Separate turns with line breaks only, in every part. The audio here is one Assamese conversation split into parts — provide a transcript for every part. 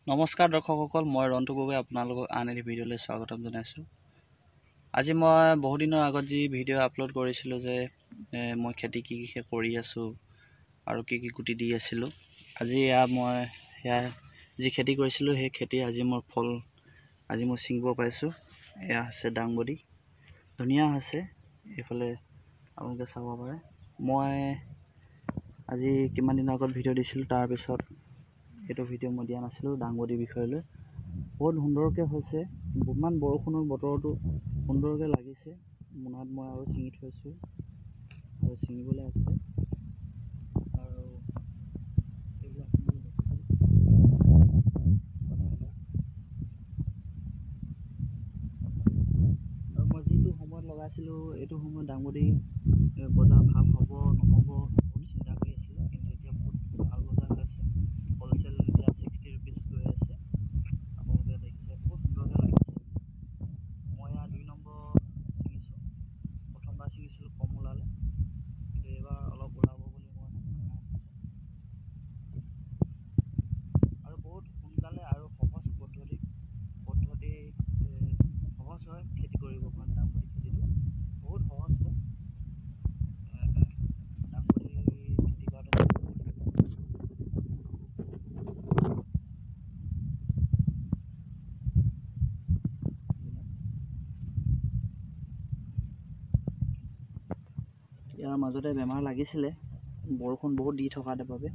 নমস্কাৰ দৰ্শকসকল, মই ৰন্তু গগৈ আপোনালোকক আন এটি ভিডিঅ'লৈ স্বাগতম জনাইছোঁ। আজি মই বহুদিনৰ আগত যি ভিডিঅ' আপলোড কৰিছিলোঁ যে মই খেতি কি কৰি আছোঁ আৰু কি গুটি দি আছিলোঁ। আজি মই যি খেতি কৰিছিলোঁ সেই খেতিৰ আজি মোৰ ফল আজি মই ছিঙিব পাইছোঁ। এয়া হৈছে দাংবডি, ধুনীয়া হৈছে। এইফালে আপোনালোকে চাব পাৰে। মই আজি কিমান দিনৰ আগত ভিডিঅ' দিছিলোঁ, তাৰপিছত এইটো ভিডিঅ' মই দিয়া নাছিলোঁ দাংবডিৰ বিষয় লৈ। বহুত সুন্দৰকৈ হৈছে, ইমান বৰষুণৰ বতৰতো সুন্দৰকৈ লাগিছে। মোনাত মই আৰু ছিঙি থৈছোঁ আৰু ছিঙিবলৈ আছে। আৰু এইবিলাক আৰু মই যিটো সময়ত লগাইছিলোঁ এইটো সময়ত দাংবডি বজাৰ ভাল হ'ব নহ'ব বহুত চিন্তা কৰি আছিলোঁ, কিন্তু এতিয়া বহুত ভাল বজাৰ হৈছে। হ'লচেল এতিয়া 60 ৰুপিজ গৈ আছে। আপোনালোকে দেখিছে বহুত সুন্দৰকৈ লাগিছে। মই ইয়াৰ 2 নম্বৰ ছিঙিছোঁ। প্ৰথমবাৰ ছিঙিছিলোঁ কম ওলালে, কিন্তু এইবাৰ অলপ ওলাব বুলি মই আৰু বহুত সোনকালে আৰু সহজ পদ্ধতি সহজ হয় খেতি কৰিব কাৰণে। দাংবডি খেতিটো বহুত সহজ হয়। দাংবডি খেতি কৰাটো ইয়াৰ মাজতে বেমাৰ লাগিছিলে, বৰষুণ বহুত দি থকাৰ বাবে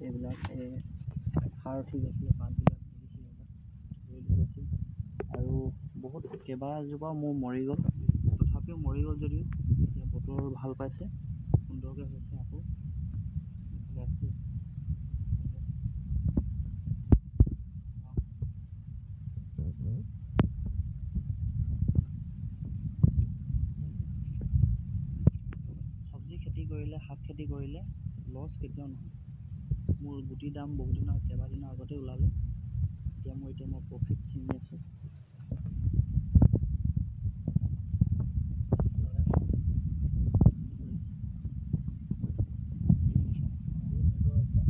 এইবিলাক সাৰ উঠি গৈছিলে, পাতবিলাক লাগিছিল আৰু বহুত কেইবাজোপাও মোৰ মৰি গ'ল। তথাপিও মৰি গ'ল যদিও এতিয়া বতৰ ভাল পাইছে, সুন্দৰকৈ হৈছে। আকৌ চব্জি খেতি কৰিলে, শাক খেতি কৰিলে লছ কেতিয়াও নহয়। মোৰ গুটিৰ দাম কেইবাদিনৰ আগতে ওলালে। এতিয়া মই প্ৰফিট ছিঙি আছোঁ।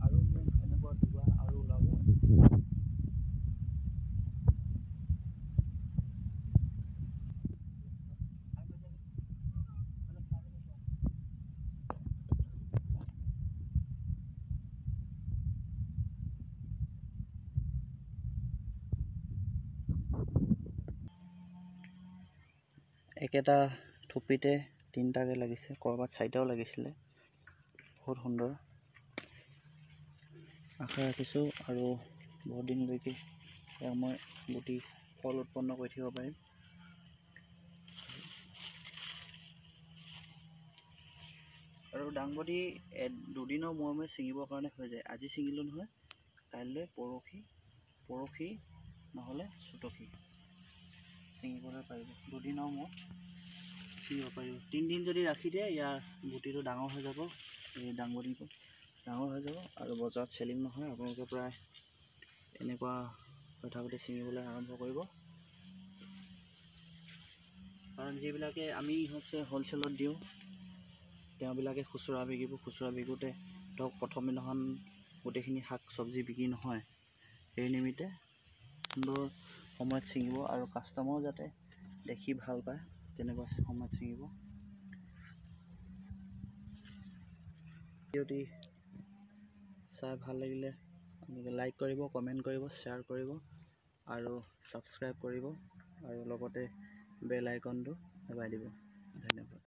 আৰু মোক এনেকুৱা দুবাৰ আৰু ওলাব। একেটা থোপিতে 3টাকৈ লাগিছে, ক'ৰবাত 4টাও লাগিছিলে। বহুত সুন্দৰ। আশা ৰাখিছোঁ আৰু বহুত দিনলৈকে মই গুটি ফল উৎপন্ন কৰি থাকিব পাৰিম। আৰু দাংবডি 2দিনৰ মূৰে ছিঙিবৰ কাৰণে হৈ যায়। আজি ছিঙিলোঁ নহয়, কাইলৈ পৰহি নহ'লে চুতহি ছিঙিবলৈ পাৰিব। 2দিনৰ মূৰত ছিঙিব পাৰিব। 3 দিন যদি ৰাখি দিয়ে, ইয়াৰ গুটিটো ডাঙৰ হৈ যাব। এই দাংবডিটো ডাঙৰ হৈ যাব আৰু বজাৰত চেলিং নহয়। আপোনালোকে প্ৰায় এনেকুৱা হৈ থাকোঁতে ছিঙিবলৈ আৰম্ভ কৰিব। কাৰণ যিবিলাকে আমি হ'লচেলত দিওঁ, তেওঁবিলাকে খুচুৰা বিকিব। খুচুৰা বিকোতে ধৰক প্ৰথম দিনাখন গোটেইখিনি শাক চব্জি বিক্ৰী নহয়। সেই নিমিত্তে সুন্দৰ সময়ত ছিঙিব আৰু কাষ্টমাৰো যাতে দেখি ভাল পায় তেনেকুৱা সময়ত ছিঙিব। ভিডিঅ'টি চাই ভাল লাগিলে আপোনালোকে লাইক কৰিব, কমেণ্ট কৰিব, শ্বেয়াৰ কৰিব আৰু ছাবস্ক্ৰাইব কৰিব আৰু লগতে বেল আইকনটো দবাই দিব। ধন্যবাদ।